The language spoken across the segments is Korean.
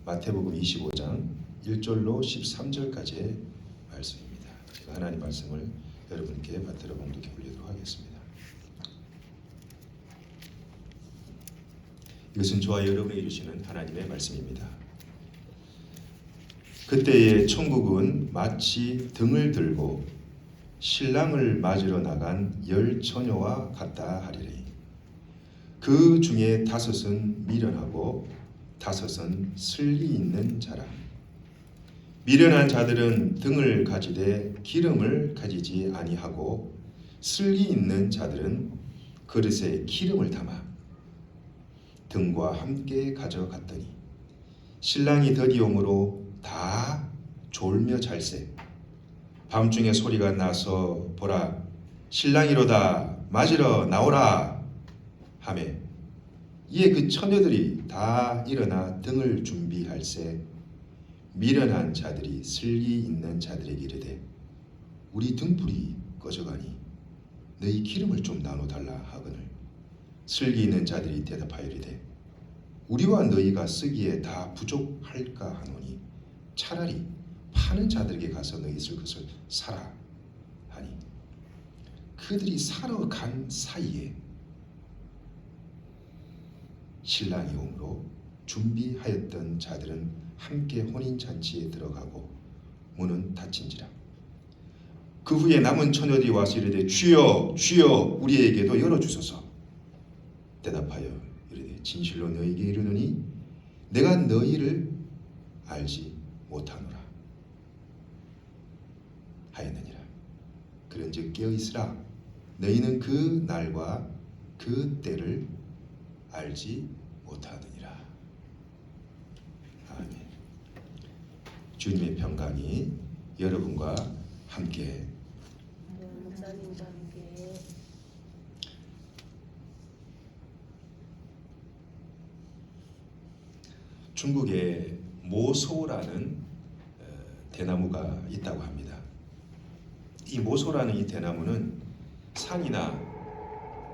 마태복음 25장 1절로 13절까지의 말씀입니다. 제가 하나님 말씀을 여러분께 받들어 봉독해 올리도록 하겠습니다. 이것은 저와 여러분에게 주시는 하나님의 말씀입니다. 그때의 천국은 마치 등을 들고 신랑을 맞으러 나간 10 처녀와 같다 하리니 그 중에 5은 미련하고 5은 슬기 있는 자라. 미련한 자들은 등을 가지되 기름을 가지지 아니하고 슬기 있는 자들은 그릇에 기름을 담아 등과 함께 가져갔더니 신랑이 더디옴으로 다 졸며 잘세. 밤중에 소리가 나서 보라 신랑이로다 맞으러 나오라 하매 이에 그 처녀들이 다 일어나 등을 준비할세. 미련한 자들이 슬기 있는 자들에게 이르되 우리 등불이 꺼져가니 너희 기름을 좀 나눠달라 하거늘 슬기 있는 자들이 대답하여 이르되 우리와 너희가 쓰기에 다 부족할까 하노니 차라리 파는 자들에게 가서 너희 쓸 것을 사라 하니 그들이 사러 간 사이에 신랑이 오므로 준비하였던 자들은 함께 혼인잔치에 들어가고 문은 닫힌지라. 그 후에 남은 처녀들이 와서 이르되 주여 주여 우리에게도 열어주소서. 대답하여 이르되 진실로 너희에게 이르노니 내가 너희를 알지 못하노라 하였느니라. 그런즉 깨어있으라. 너희는 그 날과 그 때를 알지 못하느니라. 아멘. 주님의 평강이 여러분과 함께. 중국에 모소라는 대나무가 있다고 합니다. 이 모소라는 이 대나무는 산이나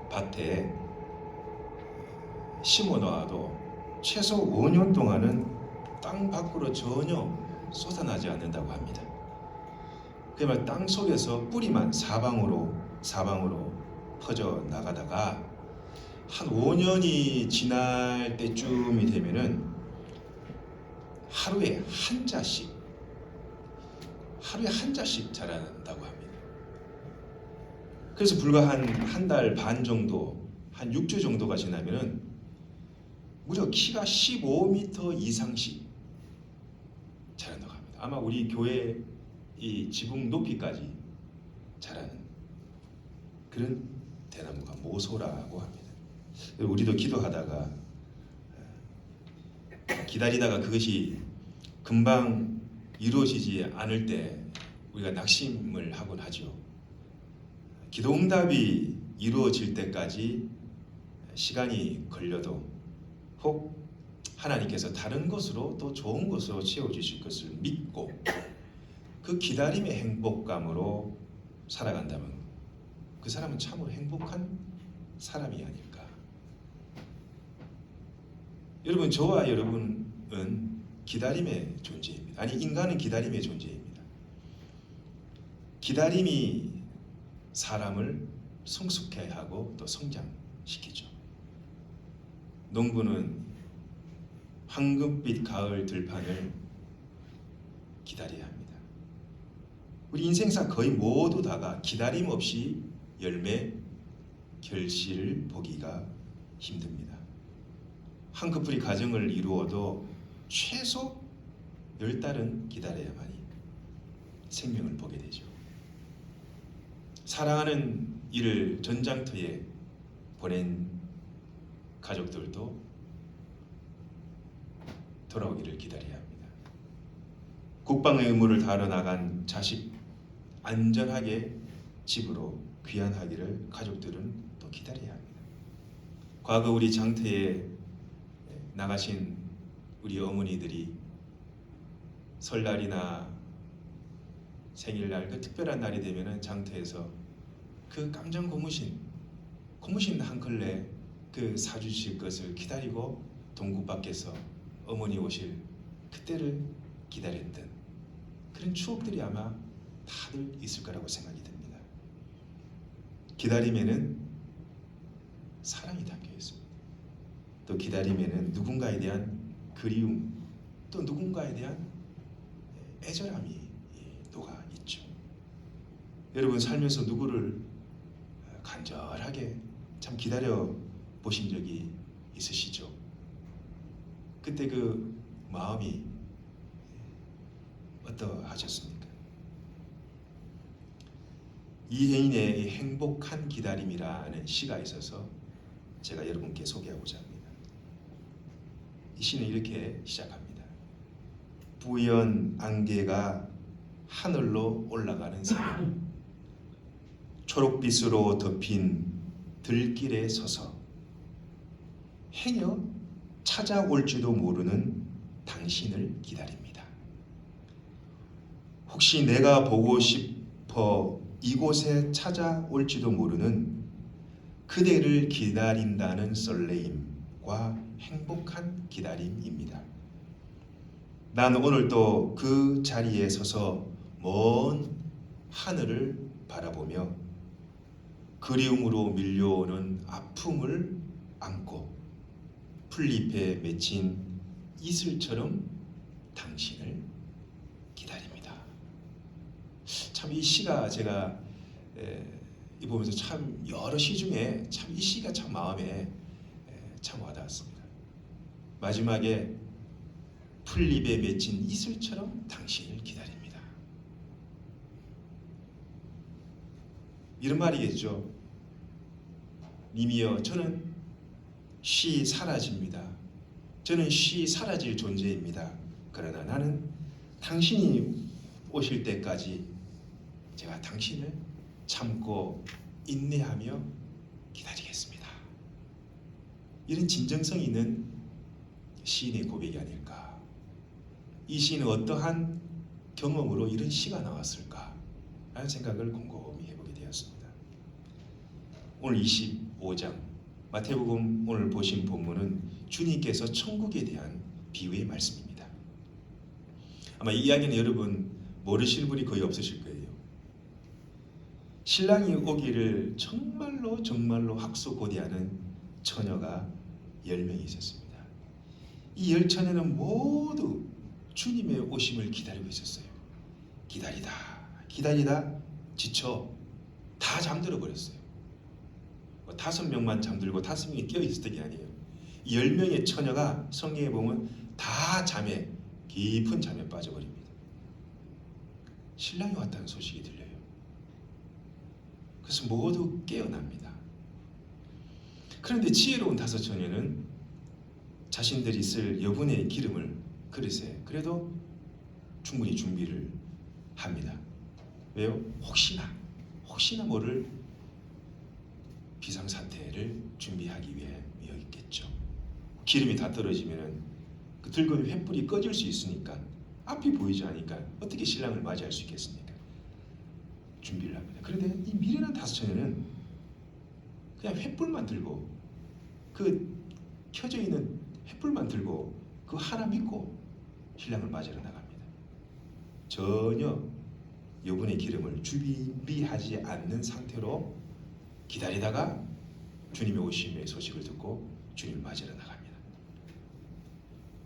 밭에 심어놔도 최소 5년 동안은 땅 밖으로 전혀 솟아나지 않는다고 합니다. 그야말로 땅 속에서 뿌리만 사방으로 퍼져 나가다가 한 5년이 지날 때쯤이 되면은 하루에 한 자씩 자란다고 합니다. 그래서 불과 한 달 반 정도, 한 6주 정도가 지나면은 무려 키가 15m 이상씩 자란다고 합니다. 아마 우리 교회 이 지붕 높이까지 자라는 그런 대나무가 모소라고 합니다. 우리도 기도하다가 기다리다가 그것이 금방 이루어지지 않을 때 우리가 낙심을 하곤 하죠. 기도응답이 이루어질 때까지 시간이 걸려도 혹 하나님께서 다른 것으로 또 좋은 것으로 채워주실 것을 믿고 그 기다림의 행복감으로 살아간다면 그 사람은 참으로 행복한 사람이 아닐까. 여러분, 저와 여러분은 기다림의 존재입니다. 아니, 인간은 기다림의 존재입니다. 기다림이 사람을 성숙해 하고 또 성장시키죠. 농부는 황금빛 가을 들판을 기다려야 합니다. 우리 인생사 거의 모두 다가 기다림 없이 열매 결실을 보기가 힘듭니다. 한 커플이 가정을 이루어도 최소 10달은 기다려야만이 생명을 보게 되죠. 사랑하는 이를 전장터에 보낸 가족들도 돌아오기를 기다려야 합니다. 국방의 의무를 다하러 나간 자식 안전하게 집으로 귀환하기를 가족들은 또 기다려야 합니다. 과거 우리 장터에 나가신 우리 어머니들이 설날이나 생일날 그 특별한 날이 되면은 장터에서 그 깜장 고무신 한 컬레 그 사주실 것을 기다리고 동구 밖에서 어머니 오실 그때를 기다렸던 그런 추억들이 아마 다들 있을 거라고 생각이 듭니다. 기다림에는 사랑이 담겨 있습니다. 또 기다림에는 누군가에 대한 그리움, 또 누군가에 대한 애절함이 녹아 있죠. 여러분 살면서 누구를 간절하게 참 기다려 보신 적이 있으시죠? 그때 그 마음이 어떠하셨습니까? 이혜인의 행복한 기다림이라는 시가 있어서 제가 여러분께 소개하고자 합니다. 이 시는 이렇게 시작합니다. 뿌연 안개가 하늘로 올라가는 새벽, 초록빛으로 덮인 들길에 서서 행여 찾아올지도 모르는 당신을 기다립니다. 혹시 내가 보고 싶어 이곳에 찾아올지도 모르는 그대를 기다린다는 설레임과 행복한 기다림입니다. 난 오늘도 그 자리에 서서 먼 하늘을 바라보며 그리움으로 밀려오는 아픔을 안고 풀잎에 맺힌 이슬처럼 당신을 기다립니다. 참 이 시가 제가 이 보면서 참 여러 시 중에 참 이 시가 참 마음에 참 와닿았습니다. 마지막에 풀잎에 맺힌 이슬처럼 당신을 기다립니다. 이런 말이겠죠. 님이여, 저는 쉬 사라집니다. 저는 쉬 사라질 존재입니다. 그러나 나는 당신이 오실 때까지 제가 당신을 참고 인내하며 기다리겠습니다. 이런 진정성 있는 시인의 고백이 아닐까. 이 시인은 어떠한 경험으로 이런 시가 나왔을까 라는 생각을 곰곰이 해보게 되었습니다. 오늘 25장 마태복음 오늘 보신 본문은 주님께서 천국에 대한 비유의 말씀입니다. 아마 이 이야기는 여러분 모르시는 분이 거의 없으실 거예요. 신랑이 오기를 정말로 학수고대하는 처녀가 10명이 있었습니다. 이 10처녀는 모두 주님의 오심을 기다리고 있었어요. 기다리다 지쳐 다 잠들어 버렸어요. 5명만 잠들고 5명이 깨어 있었던 게 아니에요. 이 10명의 처녀가 성경에 보면 다 깊은 잠에 빠져버립니다. 신랑이 왔다는 소식이 들려요. 그래서 모두 깨어납니다. 그런데 지혜로운 5처녀는 자신들이 쓸 여분의 기름을 그릇에 그래도 충분히 준비를 합니다. 왜요? 혹시나 모를 비상사태를 준비하기 위해였겠죠. 기름이 다 떨어지면 그 들고 있는 횃불이 꺼질 수 있으니까 앞이 보이지 않으니까 어떻게 신랑을 맞이할 수 있겠습니까? 준비를 합니다. 그런데 이 미련한 5처녀는 그냥 횃불만 들고 그 켜져 있는 횃불만 들고 그 하나 믿고 신랑을 맞으러 나갑니다. 전혀 여분의 기름을 준비하지 않는 상태로 기다리다가 주님의 오심의 소식을 듣고 주님을 맞으러 나갑니다.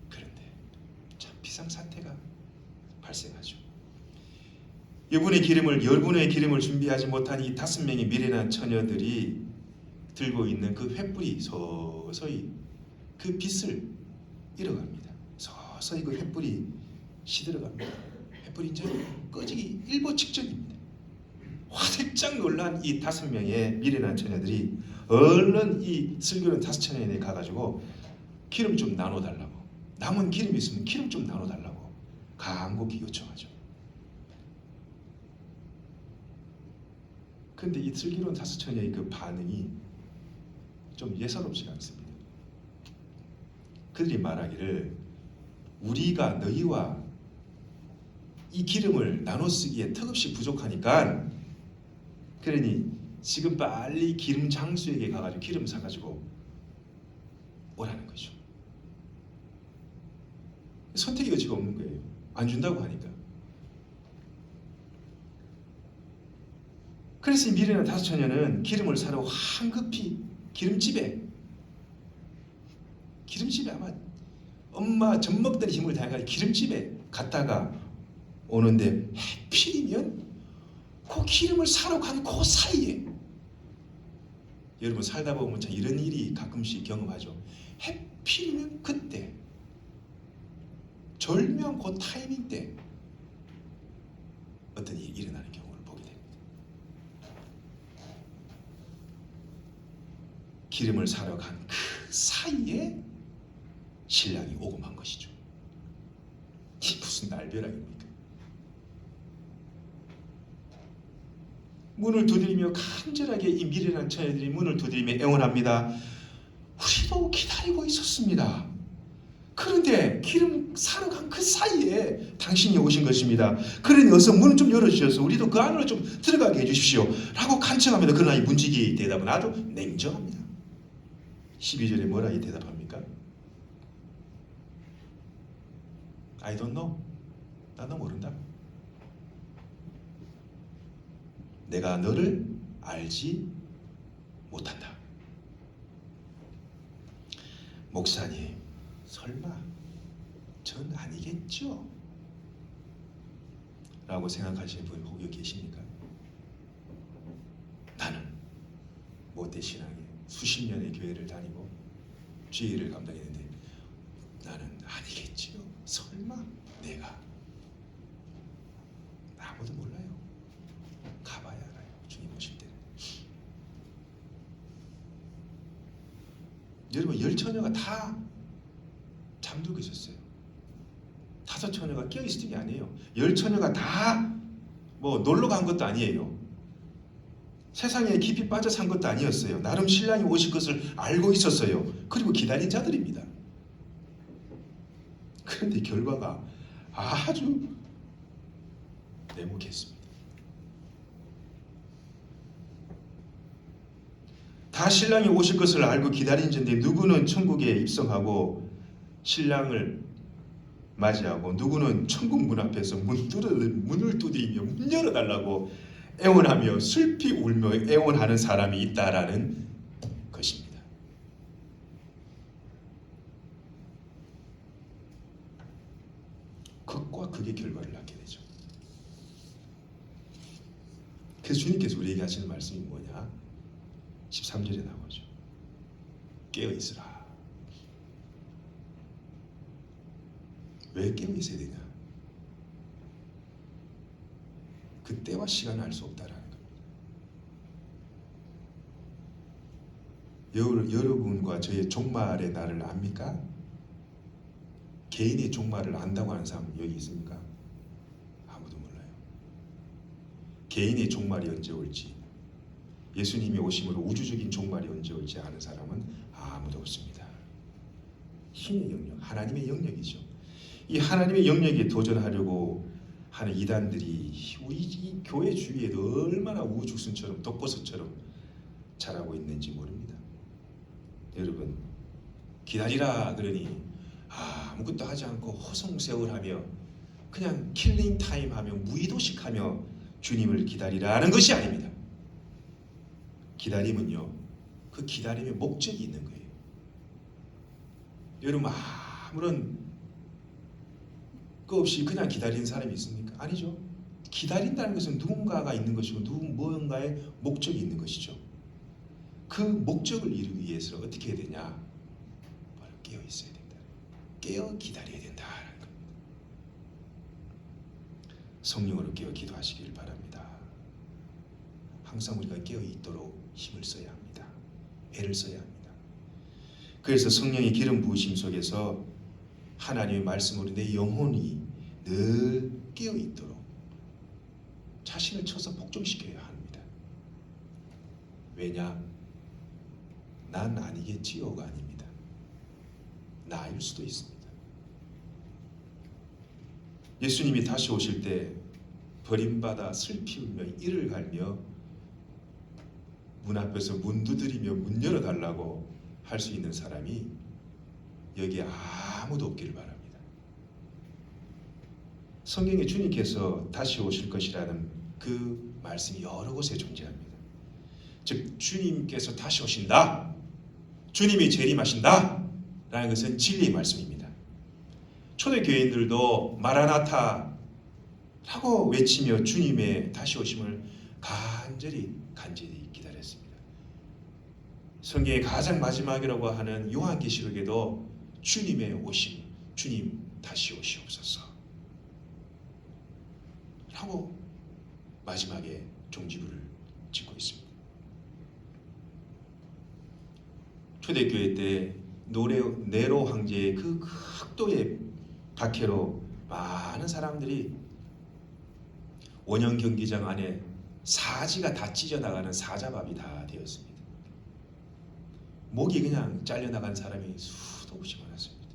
그런데 참 비상사태가 발생하죠. 여분의 기름을 준비하지 못한 이 5명의 미련한 처녀들이 들고 있는 그 횃불이 서서히 그 빛을 잃어갑니다. 서서히 그 횃불이 시들어갑니다. 횃불이 이제 꺼지기 일보 직전입니다. 화들짝 놀란 이 5명의 미련한 처녀들이 얼른 이 슬기로운 5처녀에 가가지고 기름 좀 나눠달라고, 남은 기름 있으면 기름 좀 나눠달라고 간곡히 요청하죠. 그런데 이 슬기로운 5처녀의 그 반응이 좀 예사롭지 않습니다. 그들이 말하기를 우리가 너희와 이 기름을 나눠 쓰기에 턱없이 부족하니까 그러니 지금 빨리 기름 장수에게 가가지고 기름 사가지고 오라는 거죠. 선택의 여지가 없는 거예요. 안 준다고 하니까. 그래서 이 미련한 다섯 처녀는 기름을 사러 황급히 기름집에 아마 엄마 젖 먹던 힘을 다해가지고 기름집에 갔다가 오는데 해필이면 그 기름을 사러 간 그 사이에, 여러분 살다 보면 참 이런 일이 가끔씩 경험하죠. 해필이면 그때 절묘한 그 타이밍 때 어떤 일이 일어나는 경우를 보게 됩니다. 기름을 사러 간 그 사이에 신랑이 오고 만 것이죠. 이 무슨 날벼락입니까? 문을 두드리며 간절하게 이 미련한 처녀들이 문을 두드리며 애원합니다. 우리도 기다리고 있었습니다. 그런데 기름 사러 간 그 사이에 당신이 오신 것입니다. 그러니 어서 문을 좀 열어주셔서 우리도 그 안으로 좀 들어가게 해주십시오 라고 간청합니다. 그러나 이 문지기의 대답은 아주 냉정합니다. 12절에 뭐라 이 대답합니까? I don't know. 나도 모른다. 내가 너를 알지 못한다. 목사님, 설마 전 아니겠죠? 라고 생각하시는 분 혹여 계십니까? 나는 못된 신앙에 수십 년의 교회를 다니고 주의를 감당했는데 나는 아니겠지요? 설마 내가? 아무도 몰라요. 가봐야 알아요. 주님 오실 때는. 여러분 10처녀가 다 잠들고 있었어요. 5처녀가 깨어있었던 게 아니에요. 10처녀가 다 뭐 놀러 간 것도 아니에요. 세상에 깊이 빠져 산 것도 아니었어요. 나름 신랑이 오실 것을 알고 있었어요. 그리고 기다린 자들입니다. 그런데 결과가 아주 냉혹했습니다. 다 신랑이 오실 것을 알고 기다린 자인데 누구는 천국에 입성하고 신랑을 맞이하고 누구는 천국 문 앞에서 문을 두드리며 문 열어달라고 애원하며 슬피 울며 애원하는 사람이 있다라는 것입니다. 극과 극의 결과를 낳게 되죠. 그래서 주님께서 우리에게 하시는 말씀이 뭐냐? 13절에 나오죠. 깨어있으라. 왜 깨어있어야 되냐? 그때와 시간을 알 수 없다라는 겁니다. 여러분과 저의 종말의 날을 압니까? 개인의 종말을 안다고 하는 사람 여기 있습니까? 아무도 몰라요. 개인의 종말이 언제 올지, 예수님이 오심으로 우주적인 종말이 언제 올지 아는 사람은 아무도 없습니다. 신의 영역, 하나님의 영역이죠. 이 하나님의 영역에 도전하려고 하는 이단들이 우리 이 교회 주위에도 얼마나 우후죽순처럼 독버섯처럼 자라고 있는지 모릅니다. 여러분 기다리라 그러니 아무것도 하지 않고 허송세월하며 그냥 킬링타임하며 무의도식하며 주님을 기다리라는 것이 아닙니다. 기다림은요, 그 기다림의 목적이 있는 거예요. 여러분 아무런 그 없이 그냥 기다리는 사람이 있습니까? 아니죠. 기다린다는 것은 누군가가 있는 것이고 무언가의 목적이 있는 것이죠. 그 목적을 이루기 위해서 어떻게 해야 되냐? 바로 깨어 있어야 된다. 깨어 기다려야 된다라는 겁니다. 성령으로 깨어 기도하시길 바랍니다. 항상 우리가 깨어 있도록 힘을 써야 합니다. 애를 써야 합니다. 그래서 성령의 기름 부으심 속에서 하나님의 말씀으로 내 영혼이 늘 깨어 있도록 자신을 쳐서 복종시켜야 합니다. 왜냐? 난 아니겠지요가 아닙니다. 나일 수도 있습니다. 예수님이 다시 오실 때 버림받아 슬피 울며 이를 갈며 문 앞에서 문 두드리며 문 열어달라고 할 수 있는 사람이 여기에 아무도 없기를 바랍니다. 성경에 주님께서 다시 오실 것이라는 그 말씀이 여러 곳에 존재합니다. 즉 주님께서 다시 오신다, 주님이 재림하신다 라는 것은 진리의 말씀입니다. 초대교인들도 마라나타 라고 외치며 주님의 다시 오심을 간절히 기다렸습니다. 성경의 가장 마지막이라고 하는 요한계시록에도 주님의 오심, 주님 다시 오시옵소서 라고 마지막에 종지부를 짓고 있습니다. 초대교회 때 네로 황제의 그 극도의 박해로 많은 사람들이 원형 경기장 안에 사지가 다 찢어나가는 사자밥이 다 되었습니다. 목이 그냥 잘려나간 사람이 수도 없이 많았습니다.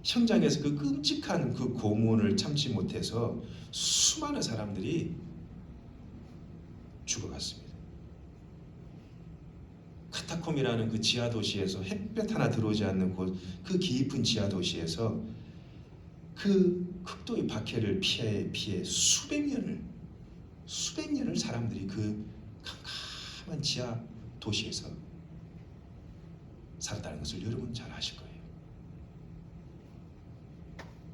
현장에서 그 끔찍한 그 고문을 참지 못해서 수많은 사람들이 죽어갔습니다. 카타콤이라는 그 지하 도시에서 햇볕 하나 들어오지 않는 곳, 그 깊은 지하 도시에서 그 극도의 박해를 피해 수백 년을 사람들이 그 캄캄한 지하 도시에서 살았다는 것을 여러분 잘 아실 거예요.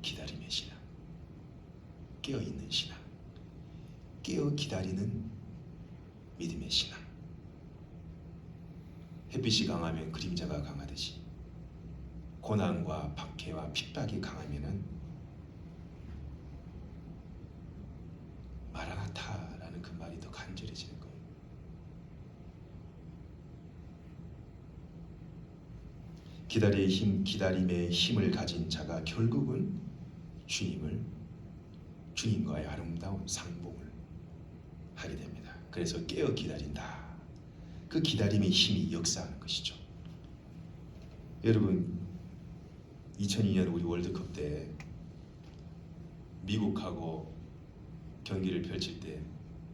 기다림의 신앙, 깨어있는 신앙, 깨어 기다리는 믿음의 신앙. 햇빛이 강하면 그림자가 강하듯이 고난과 박해와 핍박이 강하면은 마라나타라는 그 말이 더 간절해지는 거예요. 기다림의 힘을 가진 자가 결국은 주님과의 아름다운 상봉을 하게 됩니다. 그래서 깨어 기다린다. 그 기다림의 힘이 역사하는 것이죠. 여러분, 2002년 우리 월드컵 때 미국하고 경기를 펼칠 때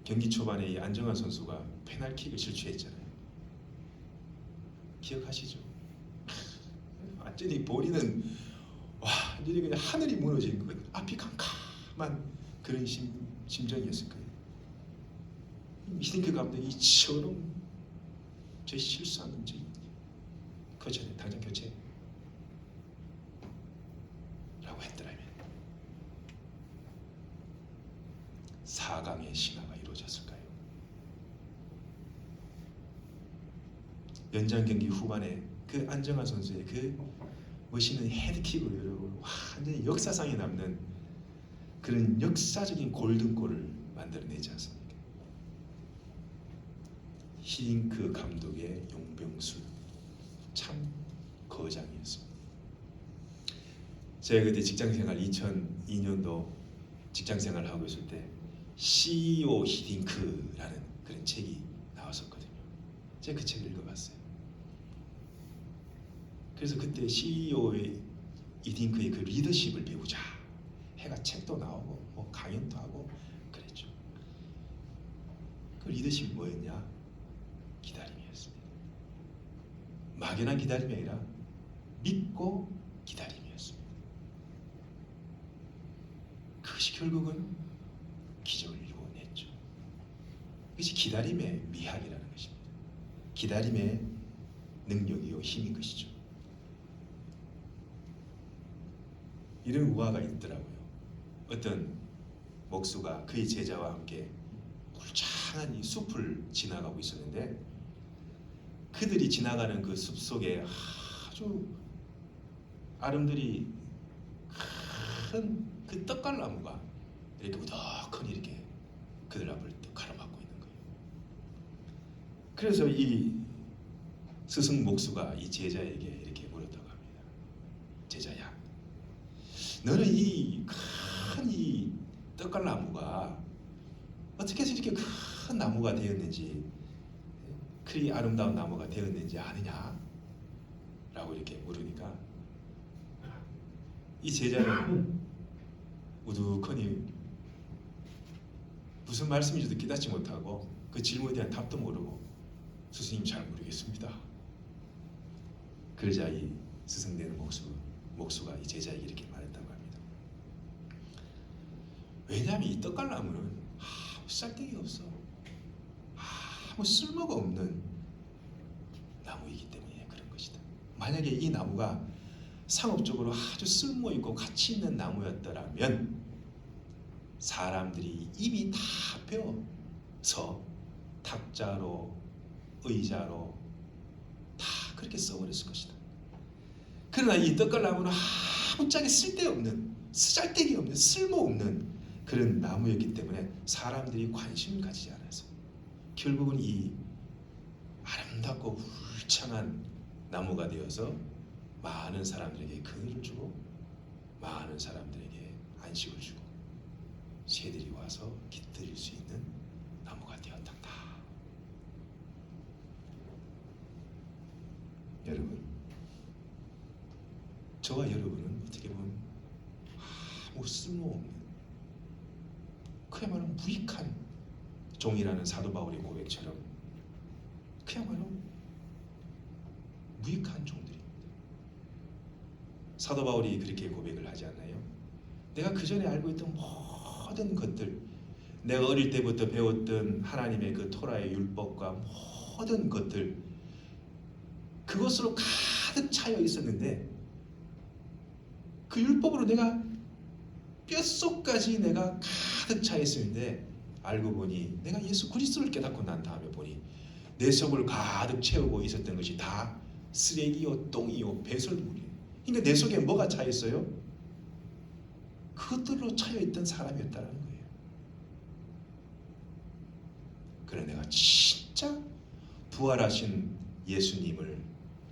경기 초반에 이 안정환 선수가 페널킥을 실추했잖아요. 기억하시죠? 완전히 본인은 완전히 그냥 하늘이 무너진 것, 앞이 캄캄한 그런 심정이었을 거예요. 히딩크 감독이 이처럼 저 실수하는 저 교체, 당장 교체라고 했더라면 4강의 신화가 이루어졌을까요? 연장 경기 후반에 그 안정환 선수의 그 멋있는 헤드킥으로 여러분 완전히 역사상에 남는 그런 역사적인 골든골을 만들어내지 않습니까? 히딩크 감독의 용병술 참 거장이었습니다. 제가 그때 직장생활 2002년도 직장생활을 하고 있을 때 CEO 히딩크라는 그런 책이 나왔었거든요. 제가 그 책을 읽어봤어요. 그래서 그때 CEO의 히딩크의 그 리더십을 배우자 해가 책도 나오고 뭐 강연도 하고 그랬죠. 그 리더십이 뭐였냐? 기다림이었습니다. 막연한 기다림이 아니라 믿고 기다림이었습니다. 그것이 결국은 기적을 이루어냈죠. 그것이 기다림의 미학이라는 것입니다. 기다림의 능력이요 힘인 것이죠. 이런 우화가 있더라고요. 어떤 목수가 그의 제자와 함께 울창한 이 숲을 지나가고 있었는데 그들이 지나가는 그 숲 속에 아주 아름드리 큰 그 떡갈나무가 이렇게 우덕하니 이렇게 그들 앞을 또 가로막고 있는 거예요. 그래서 이 스승 목수가 이 제자에게 이렇게 물었다고 합니다. 제자야, 너는 이 큰 이 떡갈나무가 어떻게 해서 이렇게 큰 나무가 되었는지, 그리 아름다운 나무가 되었는지 아느냐? 라고 이렇게 물으니까 이 제자는 우두커니 무슨 말씀인지도 깨닫지 못하고 그 질문에 대한 답도 모르고 스승님 잘 모르겠습니다. 그러자 이 스승되는 목수가 이 제자에게 이렇게 말했다고 합니다. 왜냐하면 이 떡갈나무는 아무 쌀데기 없어. 아무 쓸모가 없는 나무이기 때문에 그런 것이다. 만약에 이 나무가 상업적으로 아주 쓸모 있고 가치 있는 나무였더라면 사람들이 이미 다 베어서 탁자로 의자로 다 그렇게 써버렸을 것이다. 그러나 이 떡갈나무는 아무짝에 쓸데없는 쓰잘데기 없는 쓸모없는 그런 나무였기 때문에 사람들이 관심을 가지지 않아서 결국은 이 아름답고 울창한 나무가 되어서 많은 사람들에게 그늘을 주고 많은 사람들에게 안식을 주고 새들이 와서 깃들일 수 있는 나무가 되었단다. 여러분, 저와 여러분은 어떻게 보면 아무 쓸모없는 그야말로 무익한 종이라는 사도 바울의 고백처럼 그야말로 무익한 종들입니다. 사도 바울이 그렇게 고백을 하지 않나요? 내가 그 전에 알고 있던 모든 것들, 내가 어릴 때부터 배웠던 하나님의 그 토라의 율법과 모든 것들, 그것으로 가득 차여 있었는데 그 율법으로 내가 뼛속까지 내가 가득 차 있었는데 알고 보니 내가 예수 그리스도를 깨닫고 난 다음에 보니 내 속을 가득 채우고 있었던 것이 다 쓰레기요, 똥이요, 배설물이에요. 그러니까 내 속에 뭐가 차 있어요? 그것들로 차여 있던 사람이었다는 거예요. 그래 내가 진짜 부활하신 예수님을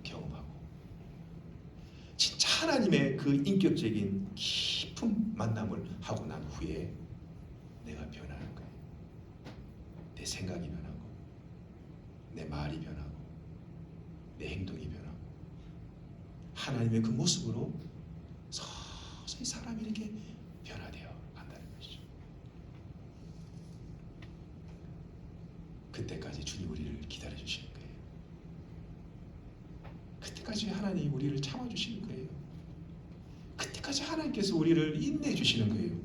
경험하고 진짜 하나님의 그 인격적인 깊은 만남을 하고 난 후에 내가 변하는 거예요. 내 생각이 변하고 내 말이 변하고 내 행동이 변하고 하나님의 그 모습으로 서서히 사람이 이렇게 변화되어 간다는 것이죠. 그때까지 주님 우리를 기다려주시는 거예요. 그때까지 하나님 우리를 참아주시는 거예요. 그때까지 하나님께서 우리를 인내해주시는 거예요.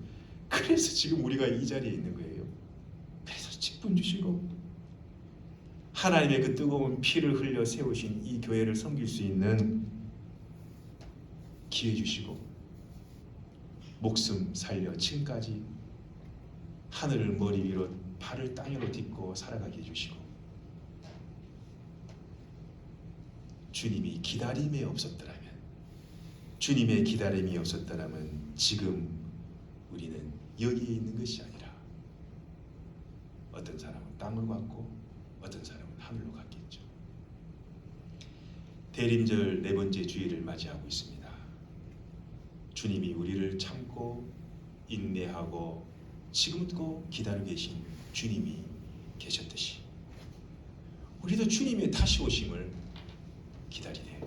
그래서 지금 우리가 이 자리에 있는 거예요. 그래서 직분 주시고 하나님의 그 뜨거운 피를 흘려 세우신 이 교회를 섬길 수 있는 기회 주시고 목숨 살려 지금까지 하늘을 머리 위로 발을 땅 위로 딛고 살아가게 해주시고 주님이 기다림이 없었더라면 주님의 기다림이 없었더라면 지금 우리는 여기에 있는 것이 아니라 어떤 사람은 땅으로 갔고 어떤 사람은 하늘로 갔겠죠. 대림절 네 번째 주일을 맞이하고 있습니다. 주님이 우리를 참고 인내하고 지금도 기다리고 계신 주님이 계셨듯이 우리도 주님의 다시 오심을 기다리래.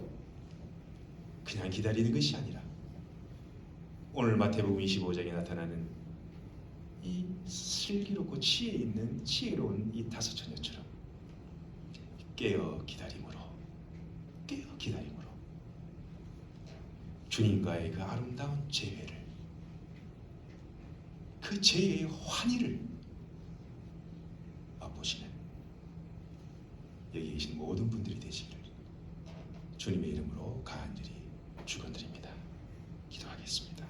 그냥 기다리는 것이 아니라 오늘 마태복음 25장에 나타나는 이 슬기롭고 지혜 있는 지혜로운 이 다섯 처녀처럼 깨어 기다림으로 주님과의 그 아름다운 재회를 그 재회의 환희를 맛보시는 여기 계신 모든 분들이 되시기를 주님의 이름으로 간절히 축원드립니다. 기도하겠습니다.